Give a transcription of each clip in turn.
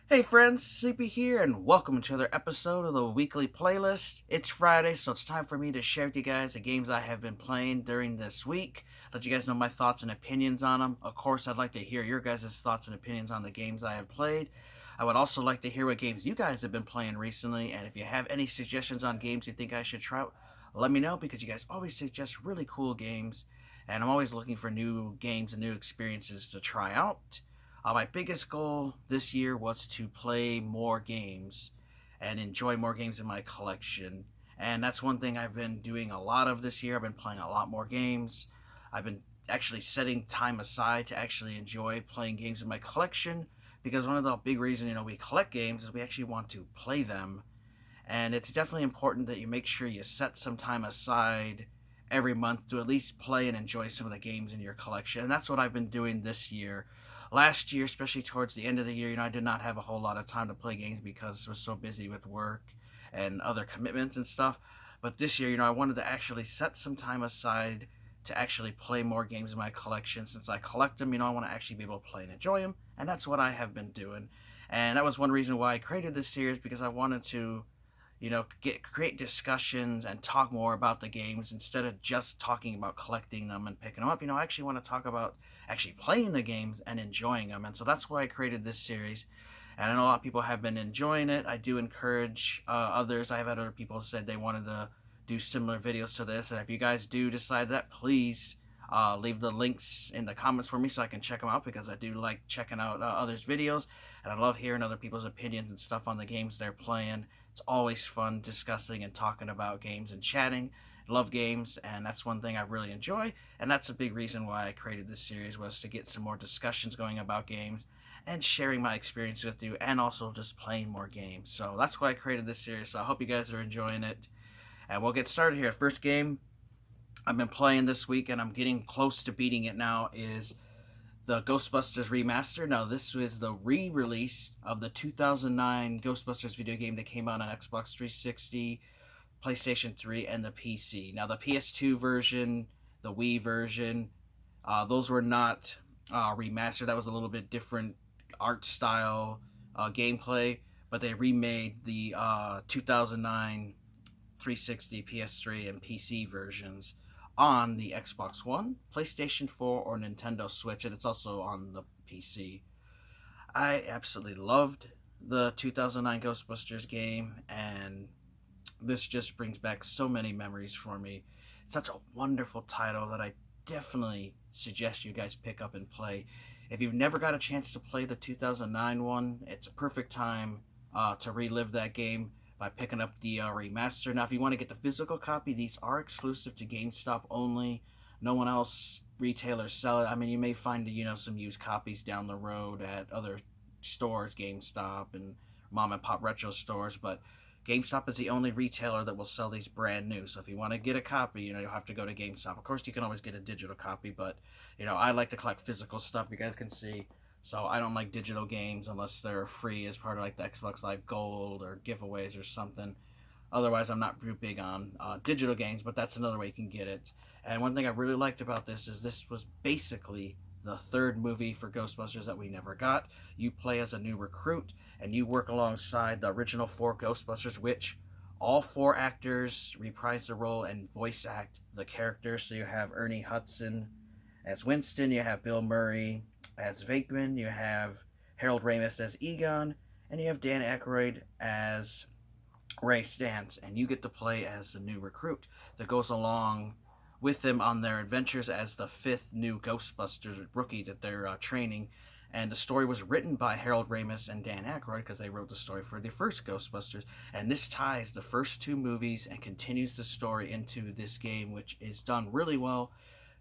Hey friends, Sleepy here, and welcome to another episode of the weekly playlist. It's Friday, so it's time for me to share with you guys the games I have been playing during this week. Let you guys know my thoughts and opinions on them. Of course, I'd like to hear your guys' thoughts and opinions on the games I have played. I would also like to hear what games you guys have been playing recently, and if you have any suggestions on games you think I should try, let me know because you guys always suggest really cool games, and I'm always looking for new games and new experiences to try out. My biggest goal this year was to play more games and enjoy more games in my collection. And that's one thing I've been doing a lot of this year. I've been playing a lot more games. I've been actually setting time aside to actually enjoy playing games in my collection because one of the big reasons we collect games is we actually want to play them. And it's definitely important that you make sure you set some time aside every month to at least play and enjoy some of the games in your collection. And that's what I've been doing this year. Last year, especially towards the end of the year, I did not have a whole lot of time to play games because I was so busy with work and other commitments and stuff. But this year, I wanted to actually set some time aside to actually play more games in my collection. Since I collect them, I want to actually be able to play and enjoy them. And that's what I have been doing. And that was one reason why I created this series because I wanted to create discussions and talk more about the games instead of just talking about collecting them and picking them up. I actually want to talk about actually playing the games and enjoying them. And so that's why I created this series. And I know a lot of people have been enjoying it. I do encourage others. I've had other people said they wanted to do similar videos to this. And if you guys do decide that, please leave the links in the comments for me so I can check them out because I do like checking out others' videos. And I love hearing other people's opinions and stuff on the games they're playing. It's always fun discussing and talking about games and chatting. I love games, and that's one thing I really enjoy. And that's a big reason why I created this series was to get some more discussions going about games and sharing my experience with you, and also just playing more games. So that's why I created this series. So I hope you guys are enjoying it. And we'll get started here. First game I've been playing this week, and I'm getting close to beating it now, is the Ghostbusters Remaster. Now, this is the re-release of the 2009 Ghostbusters video game that came out on Xbox 360, PlayStation 3, and the PC. Now, the PS2 version, the Wii version, those were not remastered. That was a little bit different art style, gameplay, but they remade the 2009 360, PS3, and PC versions on the Xbox One, PlayStation 4, or Nintendo Switch, and it's also on the PC. I absolutely loved the 2009 Ghostbusters game, and this just brings back so many memories for me. It's such a wonderful title that I definitely suggest you guys pick up and play. If you've never got a chance to play the 2009 one, it's a perfect time to relive that game by picking up the remaster. Now, if you want to get the physical copy, these are exclusive to GameStop only. No one else retailers sell it. I mean, you may find some used copies down the road at other stores, GameStop and mom and pop retro stores, but GameStop is the only retailer that will sell these brand new. So if you want to get a copy, you'll have to go to GameStop. Of course, you can always get a digital copy, but I like to collect physical stuff. You guys can see. So I don't like digital games unless they're free as part of like the Xbox Live Gold or giveaways or something. Otherwise, I'm not too big on digital games, but that's another way you can get it. And one thing I really liked about this is this was basically the third movie for Ghostbusters that we never got. You play as a new recruit, and you work alongside the original four Ghostbusters, which all four actors reprise the role and voice act the characters. So you have Ernie Hudson as Winston, you have Bill Murray as Venkman, you have Harold Ramis as Egon, and you have Dan Aykroyd as Ray Stantz, and you get to play as the new recruit that goes along with them on their adventures as the fifth new Ghostbusters rookie that they're training. And the story was written by Harold Ramis and Dan Aykroyd because they wrote the story for the first Ghostbusters. And this ties the first two movies and continues the story into this game, which is done really well.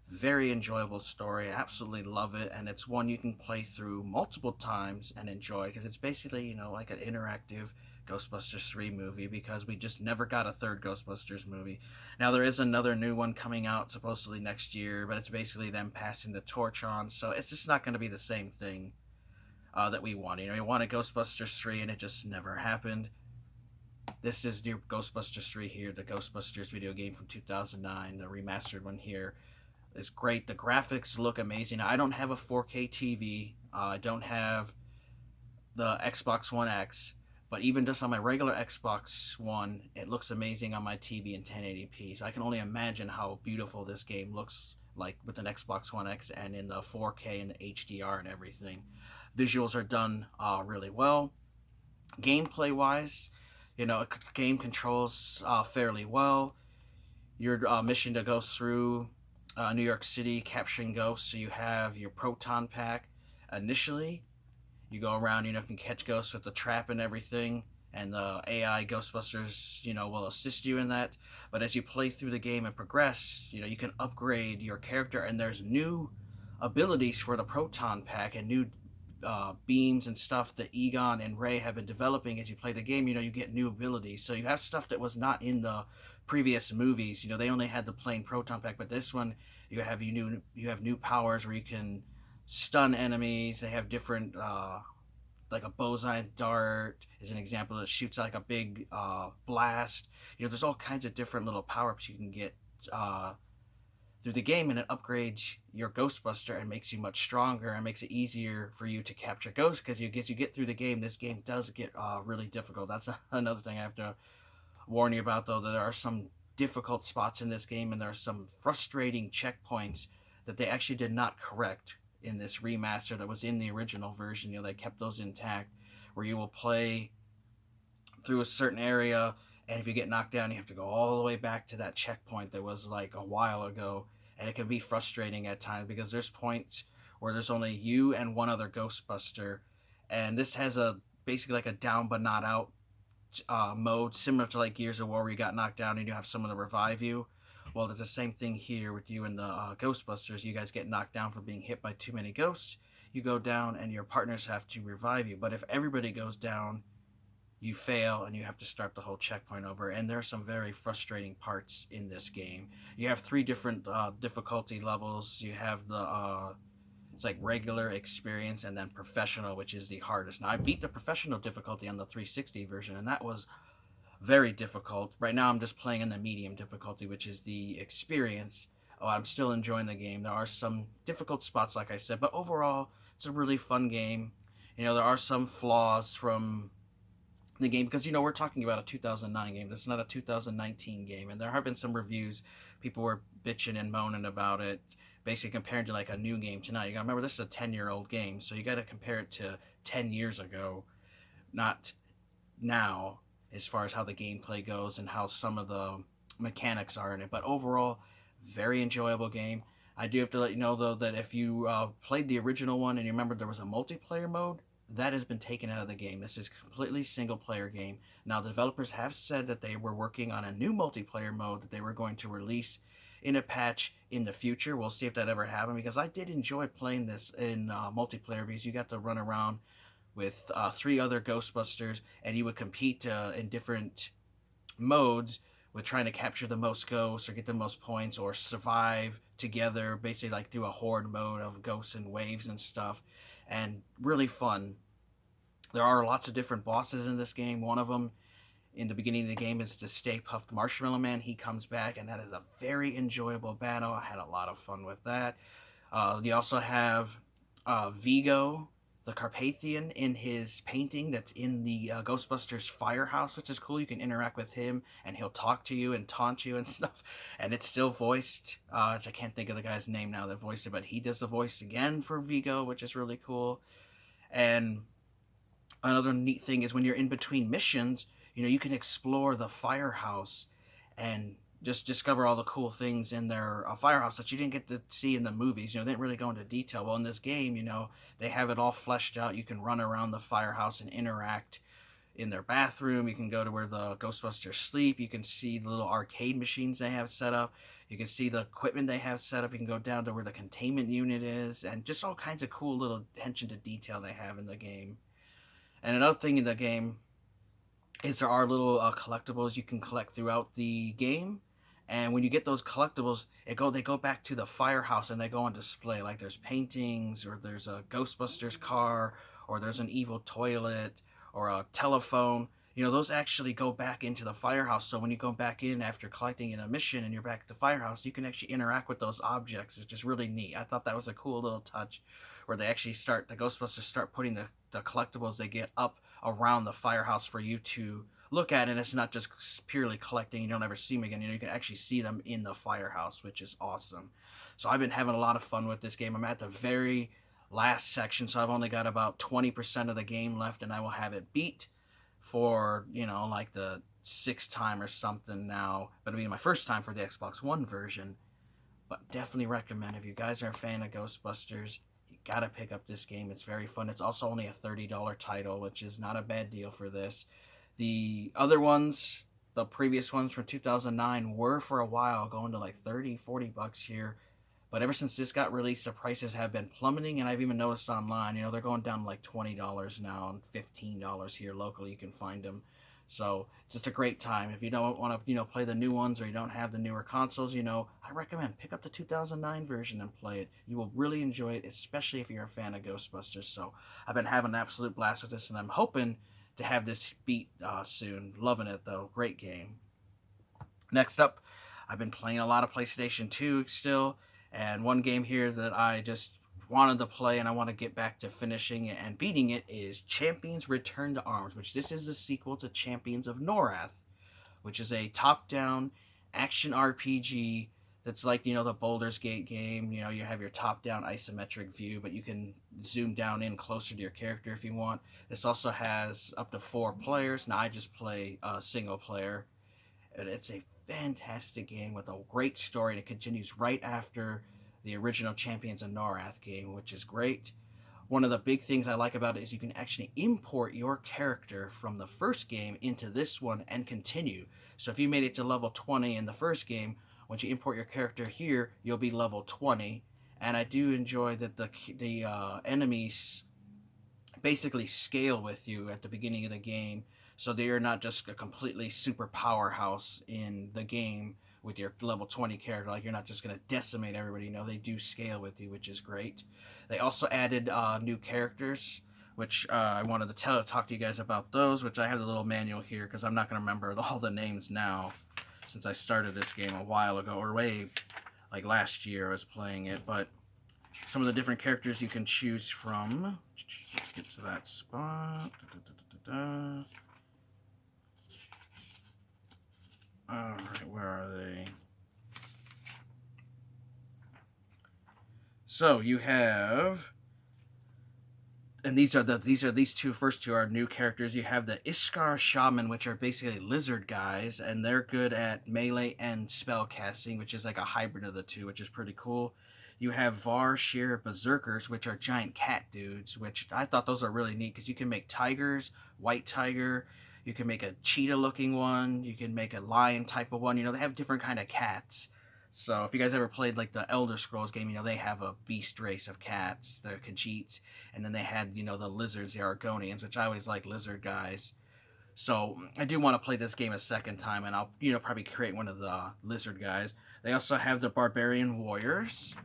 Very enjoyable story. I absolutely love it. And it's one you can play through multiple times and enjoy because it's basically, like an interactive Ghostbusters 3 movie because we just never got a third Ghostbusters movie. Now, there is another new one coming out supposedly next year, but it's basically them passing the torch on, so it's just not going to be the same thing that we want. We wanted Ghostbusters 3 and it just never happened. This is the Ghostbusters 3 here, the Ghostbusters video game from 2009, the remastered one here. It's great. The graphics look amazing. I don't have a 4K TV. I don't have the Xbox One X, but even just on my regular Xbox One, it looks amazing on my TV in 1080p. So I can only imagine how beautiful this game looks like with an Xbox One X and in the 4K and the HDR and everything. Visuals are done really well. Gameplay wise, game controls fairly well. Your mission to go through New York City capturing ghosts. So you have your proton pack. Initially, you go around, can catch ghosts with the trap and everything, and the AI Ghostbusters, will assist you in that. But as you play through the game and progress, you can upgrade your character, and there's new abilities for the proton pack and new beams and stuff that Egon and Ray have been developing as you play the game. You get new abilities, so you have stuff that was not in the previous movies. They only had the plain proton pack, but this one you have new powers where you can stun enemies. They have different like a bosine dart is an example that shoots like a big blast. There's all kinds of different little power-ups you can get through the game, and it upgrades your Ghostbuster and makes you much stronger and makes it easier for you to capture ghosts. Because you get through the game, this game does get really difficult. That's another thing I have to warn you about, though, that there are some difficult spots in this game, and there are some frustrating checkpoints that they actually did not correct in this remaster that was in the original version. They kept those intact, where you will play through a certain area, and if you get knocked down, you have to go all the way back to that checkpoint that was like a while ago, and it can be frustrating at times because there's points where there's only you and one other Ghostbuster, and this has a basically like a down but not out mode, similar to like Gears of War, where you got knocked down and you have someone to revive you. Well, there's the same thing here with you and the Ghostbusters. You guys get knocked down for being hit by too many ghosts. You go down and your partners have to revive you. But if everybody goes down, you fail and you have to start the whole checkpoint over. And there are some very frustrating parts in this game. You have 3 different difficulty levels. You have the it's like regular, experience, and then professional, which is the hardest. Now, I beat the professional difficulty on the 360 version, and that was very difficult. Right now I'm just playing in the medium difficulty, which is the experience. Oh, I'm still enjoying the game. There are some difficult spots, like I said, but overall it's a really fun game. There are some flaws from the game because we're talking about a 2009 game. This is not a 2019 game, and there have been some reviews. People were bitching and moaning about it, basically comparing to like a new game tonight. You gotta remember, this is a 10-year-old game, so you gotta compare it to 10 years ago, not now, as far as how the gameplay goes and how some of the mechanics are in it. But overall, very enjoyable game. I do have to let you know, though, that if you played the original one and you remember there was a multiplayer mode, that has been taken out of the game. This is a completely single-player game. Now, the developers have said that they were working on a new multiplayer mode that they were going to release in a patch in the future. We'll see if that ever happens, because I did enjoy playing this in multiplayer, because you got to run around with 3 other Ghostbusters, and you would compete in different modes with trying to capture the most ghosts or get the most points or survive together, basically like through a horde mode of ghosts and waves and stuff, and really fun. There are lots of different bosses in this game. One of them in the beginning of the game is the Stay Puft Marshmallow Man. He comes back, and that is a very enjoyable battle. I had a lot of fun with that. You also have Vigo, the Carpathian, in his painting that's in the Ghostbusters firehouse, which is cool. You can interact with him, and he'll talk to you and taunt you and stuff. And it's still voiced. I can't think of the guy's name now that voiced it, but he does the voice again for Vigo, which is really cool. And another neat thing is when you're in between missions, you can explore the firehouse and just discover all the cool things in their firehouse that you didn't get to see in the movies. They didn't really go into detail. Well, in this game, they have it all fleshed out. You can run around the firehouse and interact in their bathroom. You can go to where the Ghostbusters sleep. You can see the little arcade machines they have set up. You can see the equipment they have set up. You can go down to where the containment unit is, and just all kinds of cool little attention to detail they have in the game. And another thing in the game is there are little collectibles you can collect throughout the game. And when you get those collectibles, they go back to the firehouse and they go on display. Like there's paintings, or there's a Ghostbusters car, or there's an evil toilet, or a telephone. Those actually go back into the firehouse. So when you go back in after collecting in a mission and you're back at the firehouse, you can actually interact with those objects. It's just really neat. I thought that was a cool little touch, where they actually the Ghostbusters start putting the the collectibles they get up around the firehouse for you to look at, and it's not just purely collecting. You don't ever see them again. You can actually see them in the firehouse, which is awesome. So I've been having a lot of fun with this game. I'm at the very last section, so I've only got about 20% of the game left, and I will have it beat for, like the sixth time or something now. But it'll be my first time for the Xbox One version. But definitely recommend, if you guys are a fan of Ghostbusters, you gotta pick up this game. It's very fun. It's also only a $30 title, which is not a bad deal for this. The other ones, the previous ones from 2009, were for a while going to like 30, $40 here. But ever since this got released, the prices have been plummeting, and I've even noticed online, they're going down to like $20 now, and $15 here locally. You can find them. So it's just a great time. If you don't want to, play the new ones, or you don't have the newer consoles, I recommend pick up the 2009 version and play it. You will really enjoy it, especially if you're a fan of Ghostbusters. So I've been having an absolute blast with this, and I'm hoping to have this beat soon. Loving it though. Great game. Next up, I've been playing a lot of PlayStation 2 still, and one game here that I just wanted to play and I want to get back to finishing it and beating it is Champions Return to Arms, which this is the sequel to Champions of Norath, which is a top-down action RPG that's like, the Baldur's Gate game. You have your top-down isometric view, but you can zoom down in closer to your character if you want. This also has up to 4 players. Now, I just play single player. And it's a fantastic game with a great story, and it continues right after the original Champions of Norath game, which is great. One of the big things I like about it is you can actually import your character from the first game into this one and continue. So if you made it to level 20 in the first game, once you import your character here, you'll be level 20. And I do enjoy that the enemies basically scale with you at the beginning of the game, so they are not just a completely super powerhouse in the game with your level 20 character. Like, you're not just going to decimate everybody. They do scale with you, which is great. They also added new characters, which I wanted to talk to you guys about those, which I have the little manual here because I'm not going to remember all the names now, since I started this game a while ago, or way like last year I was playing it. But some of the different characters you can choose from. Let's get to that spot. Alright, where are they? So you have, and these first two are new characters. You have the Ishkar Shaman, which are basically lizard guys, and they're good at melee and spell casting, which is like a hybrid of the two, which is pretty cool. You have Varshir Berserkers, which are giant cat dudes, which I thought those are really neat because you can make tigers, white tiger, you can make a cheetah-looking one, you can make a lion type of one. They have different kind of cats. So if you guys ever played like the Elder Scrolls game, they have a beast race of cats, the Khajiits, and then they had, the lizards, the Argonians, which I always like lizard guys. So I do want to play this game a second time, and I'll, probably create one of the lizard guys. They also have the Barbarian Warriors.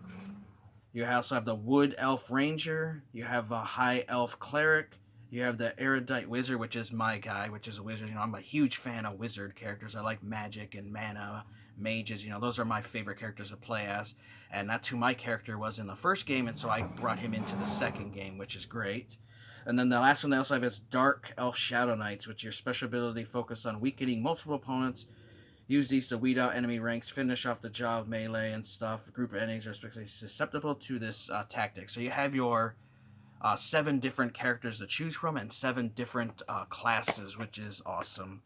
You also have the Wood Elf Ranger. You have a High Elf Cleric. You have the Erudite Wizard, which is my guy, which is a wizard. I'm a huge fan of wizard characters. I like magic and mana, mages. Those are my favorite characters to play as. And that's who my character was in the first game, and so I brought him into the second game, which is great. And then the last one they also have is Dark Elf Shadow Knights, which your special ability focus on weakening multiple opponents. Use these to weed out enemy ranks, finish off the job, melee and stuff. A group of enemies are especially susceptible to this tactic. So you have your 7 different characters to choose from and 7 different classes, which is awesome.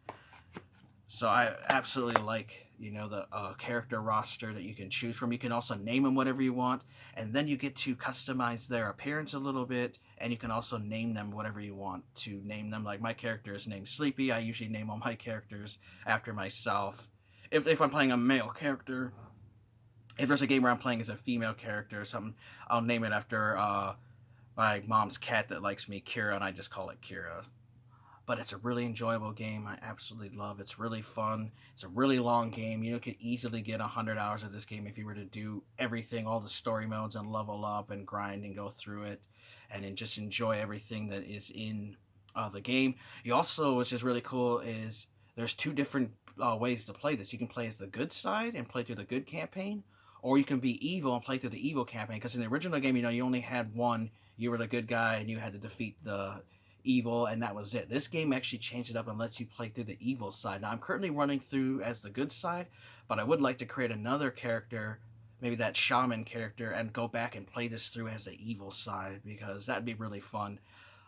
So I absolutely like, the character roster that you can choose from. You can also name them whatever you want, and then you get to customize their appearance a little bit, and you can also name them whatever you want to name them. Like, my character is named Sleepy. I usually name all my characters after myself. If I'm playing a male character, if there's a game where I'm playing as a female character or something, I'll name it after my mom's cat that likes me, Kira, and I just call it Kira. But it's a really enjoyable game. I absolutely love it. It's really fun. It's a really long game. You could easily get 100 hours of this game if you were to do everything, all the story modes, and level up and grind and go through it, and then just enjoy everything that is in the game. You also, which is really cool, is there's 2 different ways to play this. You can play as the good side and play through the good campaign, or you can be evil and play through the evil campaign. Because in the original game, you only had one. You were the good guy, and you had to defeat the evil, and that was it. This game actually changed it up and lets you play through the evil side. Now I'm currently running through as the good side, but I would like to create another character, maybe that shaman character, and go back and play this through as the evil side, because that'd be really fun.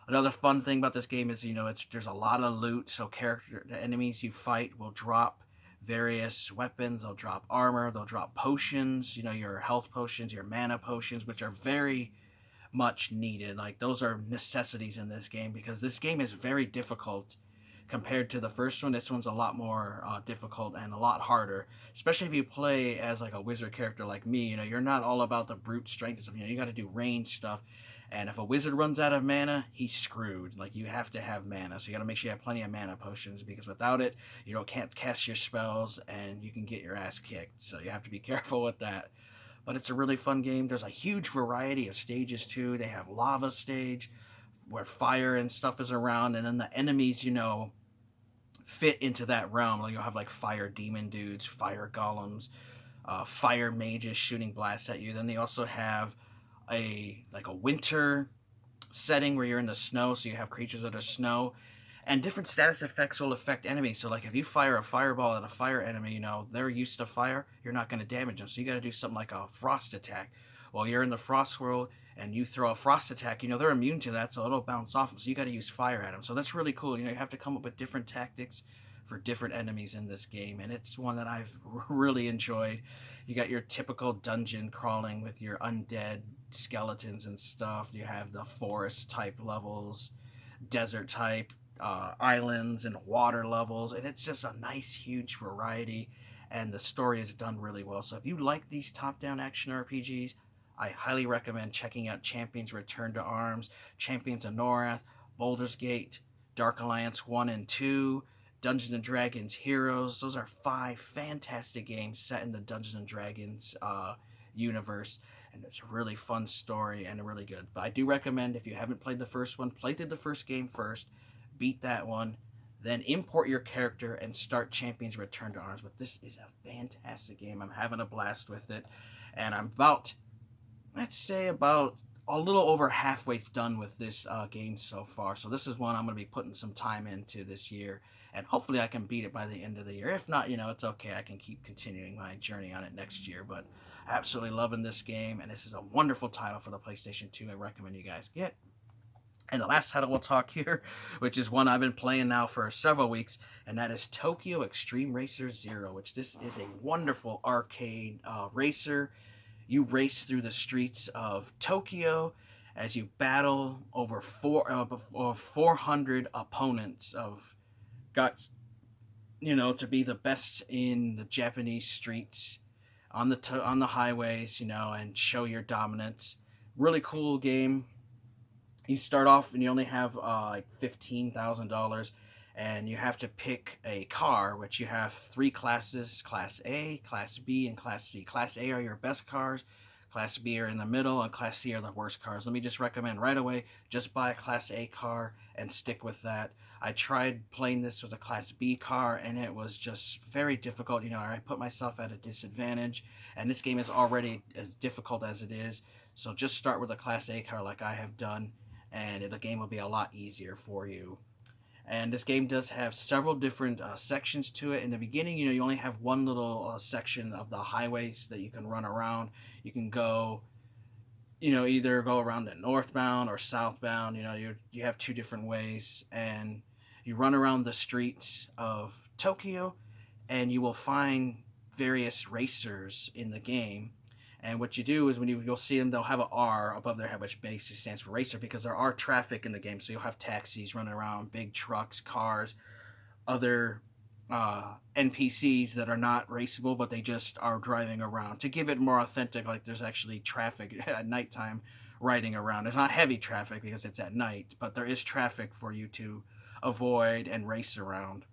Another fun thing about this game is, there's a lot of loot, so the enemies you fight will drop various weapons, they'll drop armor, they'll drop potions, your health potions, your mana potions, which are very much needed. Like, those are necessities in this game, because this game is very difficult compared to the first one. This one's a lot more difficult and a lot harder, especially if you play as like a wizard character like me. You're not all about the brute strength stuff. You got to do range stuff, and if a wizard runs out of mana, he's screwed. Like, you have to have mana, so you got to make sure you have plenty of mana potions, because without it, can't cast your spells and you can get your ass kicked. So you have to be careful with that. But it's a really fun game. There's a huge variety of stages too. They have lava stage where fire and stuff is around, and then the enemies, fit into that realm. Like, you'll have like fire demon dudes, fire golems, fire mages shooting blasts at you. Then they also have a winter setting where you're in the snow, so you have creatures that are snow, and different status effects will affect enemies. So like, if you fire a fireball at a fire enemy, they're used to fire, you're not going to damage them, so you got to do something like a frost attack. Well, you're in the frost world and you throw a frost attack, they're immune to that, so it'll bounce off them, so you got to use fire at them. So that's really cool. You have to come up with different tactics for different enemies in this game, and it's one that I've really enjoyed. You got your typical dungeon crawling with your undead skeletons and stuff. You have the forest type levels, desert type, islands and water levels, and it's just a nice huge variety, and the story is done really well. So if you like these top-down action RPGs, I highly recommend checking out Champions Return to Arms, Champions of Norath, Baldur's Gate, Dark Alliance 1 and 2, Dungeons & Dragons Heroes. Those are 5 fantastic games set in the Dungeons & Dragons universe, and it's a really fun story and really good. But I do recommend, if you haven't played the first one, play through the first game first, beat that one, then import your character and start Champions Return to Arms. But this is a fantastic game. I'm having a blast with it, and I'm about a little over halfway done with this game so far. So this is one I'm going to be putting some time into this year, and hopefully I can beat it by the end of the year. If not, it's okay. I can keep continuing my journey on it next year. But absolutely loving this game, and this is a wonderful title for the PlayStation 2. I recommend you guys get. And the last title we'll talk here, which is one I've been playing now for several weeks, and that is Tokyo Extreme Racer Zero, which this is a wonderful arcade racer. You race through the streets of Tokyo as you battle over 400 opponents of guts, to be the best in the Japanese streets, on the highways, and show your dominance. Really cool game. You start off and you only have like $15,000, and you have to pick a car, which you have 3 classes: Class A, Class B, and Class C. Class A are your best cars, Class B are in the middle, and Class C are the worst cars. Let me just recommend right away, just buy a Class A car and stick with that. I tried playing this with a Class B car, and it was just very difficult. I put myself at a disadvantage, and this game is already as difficult as it is. So just start with a Class A car like I have done, and the game will be a lot easier for you. And this game does have several different sections to it. In the beginning, you only have one little section of the highways that you can run around. You can go, either go around it northbound or southbound. You have 2 different ways, and you run around the streets of Tokyo, and you will find various racers in the game. And what you do is, when you'll see them, they'll have an R above their head, which basically stands for racer, because there are traffic in the game. So you'll have taxis running around, big trucks, cars, other NPCs that are not raceable, but they just are driving around to give it more authentic. Like, there's actually traffic at nighttime riding around. There's not heavy traffic because it's at night, but there is traffic for you to avoid and race around.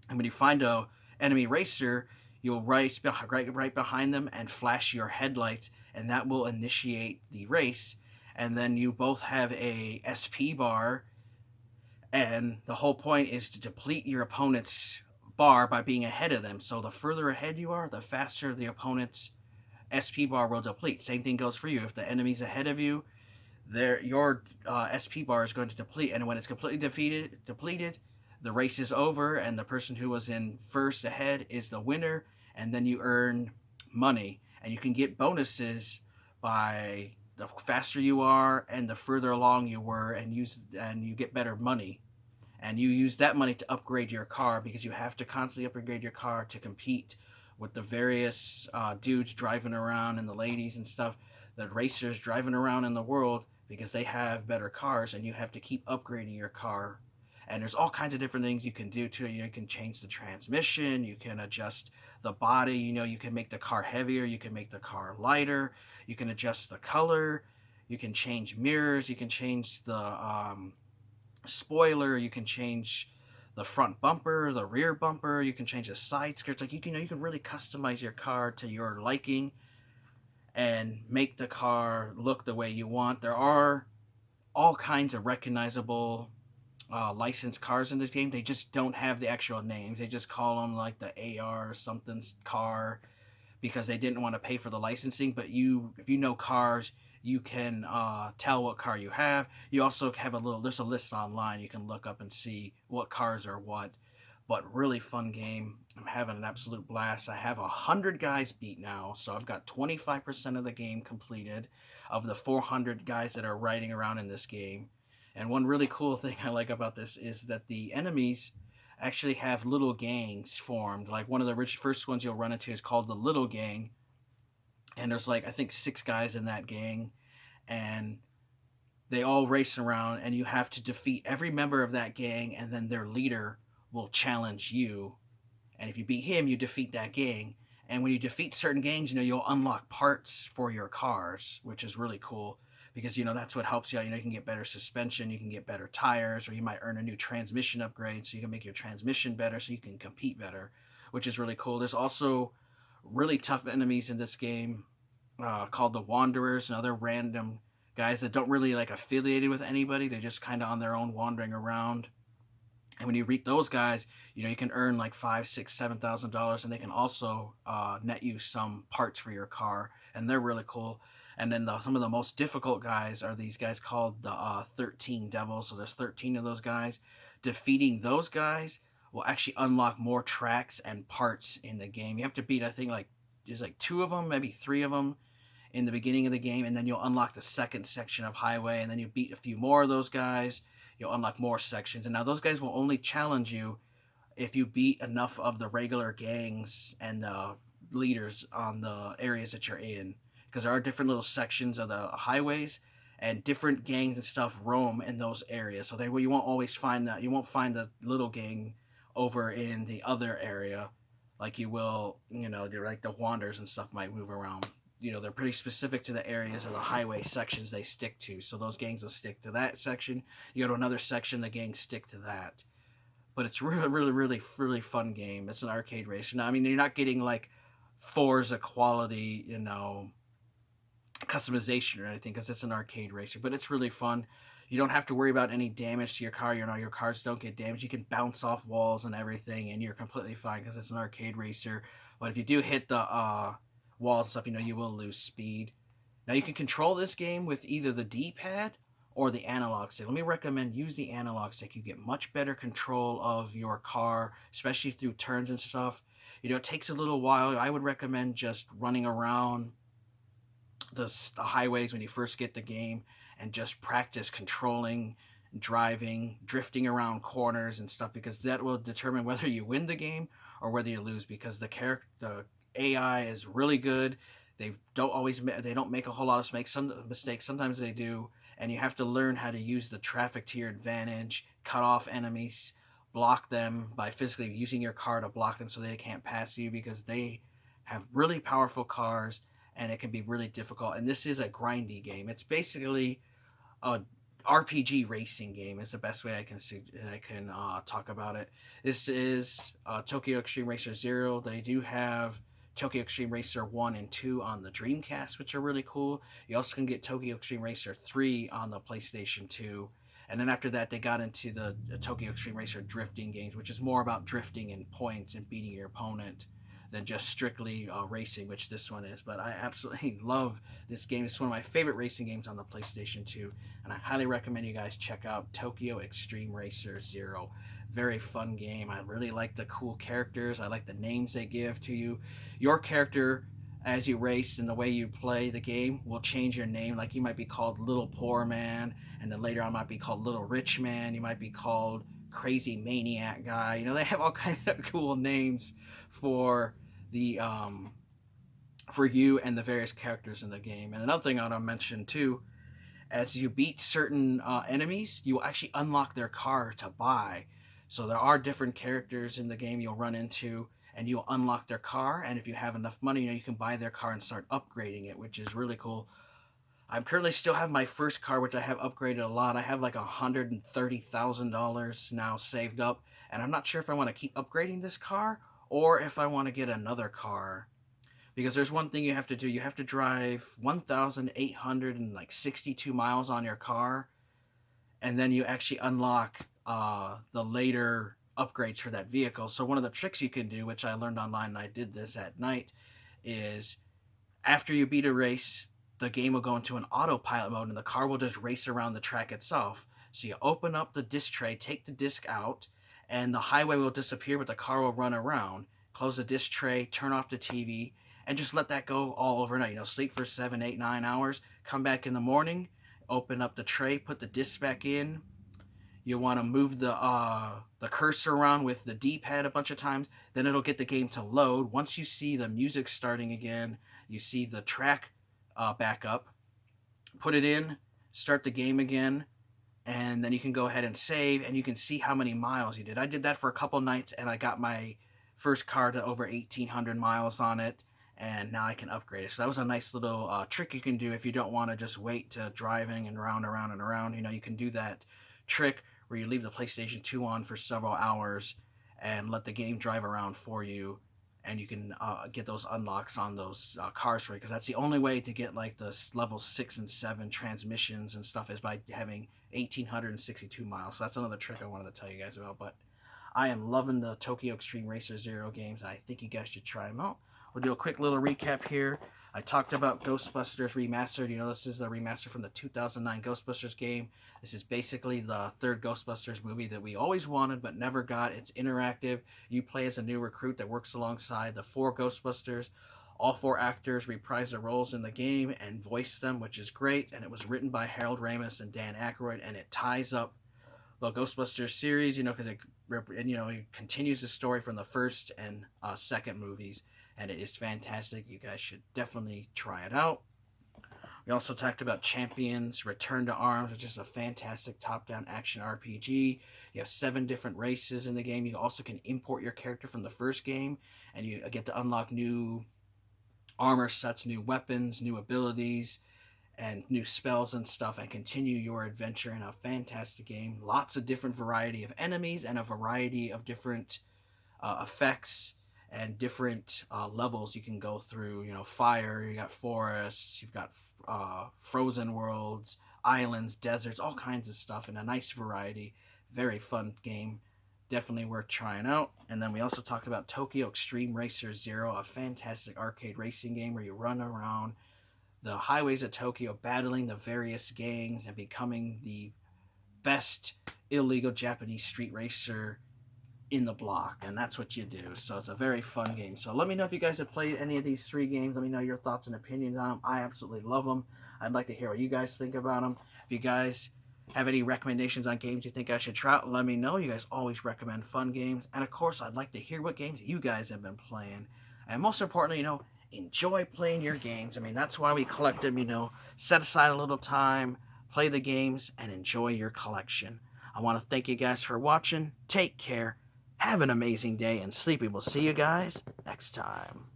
And when you find a enemy racer, you'll race right behind them and flash your headlights, and that will initiate the race. And then you both have a SP bar, and the whole point is to deplete your opponent's bar by being ahead of them. So the further ahead you are, the faster the opponent's SP bar will deplete. Same thing goes for you. If the enemy's ahead of you, your SP bar is going to deplete, and when it's completely depleted, the race is over, and the person who was in first ahead is the winner, and then you earn money, and you can get bonuses by the faster you are and the further along you were, and you get better money, and you use that money to upgrade your car because you have to constantly upgrade your car to compete with the various dudes driving around and the ladies and stuff, the racers driving around in the world because they have better cars, and you have to keep upgrading your car. And there's all kinds of different things you can do to it. You can change the transmission, you can adjust the body, you can make the car heavier, you can make the car lighter, you can adjust the color, you can change mirrors, you can change the spoiler, you can change the front bumper, the rear bumper, you can change the side skirts. Like you can really customize your car to your liking and make the car look the way you want. There are all kinds of recognizable licensed cars in this game. They just don't have the actual names. They just call them like the AR something car because they didn't want to pay for the licensing. But if you know cars, you can tell what car you have. You also have there's a list online you can look up and see what cars are what. But really fun game. I'm having an absolute blast. I have 100 guys beat now, so I've got 25% of the game completed of the 400 guys that are riding around in this game. And one really cool thing I like about this is that the enemies actually have little gangs formed. Like one of the first ones you'll run into is called the Little Gang, and there's like I think 6 guys in that gang, and they all race around, and you have to defeat every member of that gang, and then their leader will challenge you, and if you beat him, you defeat that gang. And when you defeat certain gangs, you'll unlock parts for your cars, which is really cool because that's what helps you out. You can get better suspension, you can get better tires, or you might earn a new transmission upgrade so you can make your transmission better so you can compete better, which is really cool. There's also really tough enemies in this game called the Wanderers and other random guys that don't really like affiliated with anybody. They're just kind of on their own wandering around. And when you beat those guys, you can earn like $5, $6, $7,000, and they can also net you some parts for your car, and they're really cool. And then some of the most difficult guys are these guys called the 13 Devils. So there's 13 of those guys. Defeating those guys will actually unlock more tracks and parts in the game. You have to beat, I think, there's like 2 of them, maybe 3 of them in the beginning of the game, and then you'll unlock the second section of highway, and then you beat a few more of those guys. You'll unlock more sections, and now those guys will only challenge you if you beat enough of the regular gangs and the leaders on the areas that you're in, because there are different little sections of the highways, and different gangs and stuff roam in those areas. So you won't always find that. You won't find the little gang over in the other area, like you will. Like the Wanderers and stuff might move around. They're pretty specific to the areas of the highway sections they stick to. So those gangs will stick to that section. You go to another section, the gangs stick to that. But it's really, really, really, really fun game. It's an arcade racer. Now, I mean, you're not getting like Forza quality, customization or anything because it's an arcade racer. But it's really fun. You don't have to worry about any damage to your car. Your cars don't get damaged. You can bounce off walls and everything, and you're completely fine because it's an arcade racer. But if you do hit the walls and stuff, you will lose speed. Now you can control this game with either the D-pad or the analog stick. Let me recommend use the analog stick. You get much better control of your car, especially through turns and stuff. It takes a little while. I would recommend just running around the highways when you first get the game and just practice controlling, driving, drifting around corners and stuff, because that will determine whether you win the game or whether you lose, because the AI is really good. They don't make a whole lot of mistakes. Sometimes they do, and you have to learn how to use the traffic to your advantage, cut off enemies, block them by physically using your car to block them so they can't pass you, because they have really powerful cars and it can be really difficult. And this is a grindy game. It's basically a RPG racing game is the best way I can talk about it. This is Tokyo Extreme Racer Zero. They do have Tokyo Extreme Racer 1 and 2 on the Dreamcast, which are really cool. You also can get Tokyo Extreme Racer 3 on the PlayStation 2. And then after that, they got into the Tokyo Extreme Racer drifting games, which is more about drifting and points and beating your opponent. than just strictly racing, which this one is. But I absolutely love this game. It's one of my favorite racing games on the PlayStation 2, and I highly recommend you guys check out Tokyo Extreme Racer Zero. Very fun game. I really like the cool characters. I like the names they give to you. Your character, as you race and the way you play the game, will change your name. Like you might be called Little Poor Man, and then later on might be called Little Rich Man. You might be called Crazy Maniac Guy. You know, they have all kinds of cool names for the for you and the various characters in the game. And another thing I want to mention too, as you beat certain enemies, you will actually unlock their car to buy. So there are different characters in the game you'll run into, and you'll unlock their car. And if you have enough money, you know, you can buy their car and start upgrading it, which is really cool. I'm currently still have my first car, which I have upgraded a lot. I have like $130,000 now saved up, and I'm not sure if I want to keep upgrading this car or if I want to get another car. Because there's one thing you have to do. You have to drive 1,862 miles on your car, and then you actually unlock the later upgrades for that vehicle. So one of the tricks you can do, which I learned online and I did this at night, is after you beat a race, the game will go into an autopilot mode and the car will just race around the track itself. So you open up the disc tray, take the disc out, and the highway will disappear, but the car will run around. Close the disc tray, turn off the TV, and just let that go all overnight. You know, sleep for 7, 8, 9 hours, come back in the morning, open up the tray, put the disc back in. You want to move the cursor around with the D-pad a bunch of times, then it'll get the game to load. Once you see the music starting again, you see the track back up, put it in, start the game again, and then you can go ahead and save, and you can see how many miles you did. I did that for a couple nights, and I got my first car to over 1,800 miles on it, and now I can upgrade it. So that was a nice little trick you can do if you don't want to just wait to driving and around. You know, you can do that trick where you leave the PlayStation 2 on for several hours and let the game drive around for you, and you can get those unlocks on those cars for you, because that's the only way to get like the level 6 and 7 transmissions and stuff is by having 1,862 miles. So that's another trick I wanted to tell you guys about. But I am loving the Tokyo Extreme Racer Zero games. I think you guys should try them out. We'll do a quick little recap here. I talked about Ghostbusters Remastered. You know, this is the remaster from the 2009 Ghostbusters game. This is basically the third Ghostbusters movie that we always wanted but never got. It's interactive. You play as a new recruit that works alongside the 4 Ghostbusters. All 4 actors reprise their roles in the game and voice them, which is great. And it was written by Harold Ramis and Dan Aykroyd, and it ties up the Ghostbusters series, you know, because it continues the story from the first and second movies, and it is fantastic. You guys should definitely try it out. We also talked about Champions Return to Arms, which is a fantastic top-down action RPG. You have 7 different races in the game. You also can import your character from the first game, and you get to unlock new armor sets, new weapons, new abilities, and new spells and stuff, and continue your adventure in a fantastic game. Lots of different variety of enemies and a variety of different effects and different levels you can go through. You know, fire, you got forests, you've got frozen worlds, islands, deserts, all kinds of stuff, and a nice variety. Very fun game. Definitely worth trying out. And then we also talked about Tokyo Extreme Racer Zero, a fantastic arcade racing game where you run around the highways of Tokyo battling the various gangs and becoming the best illegal Japanese street racer in the block, and that's what you do. So it's a very fun game. So let me know if you guys have played any of these 3 games. Let me know your thoughts and opinions on them. I absolutely love them. I'd like to hear what you guys think about them. If you guys have any recommendations on games you think I should try out, let me know. You guys always recommend fun games, and of course I'd like to hear what games you guys have been playing. And most importantly, you know, enjoy playing your games. I mean, that's why we collect them. You know, set aside a little time, play the games, and enjoy your collection. I want to thank you guys for watching. Take care. Have an amazing day, and Sleepy will see you guys next time.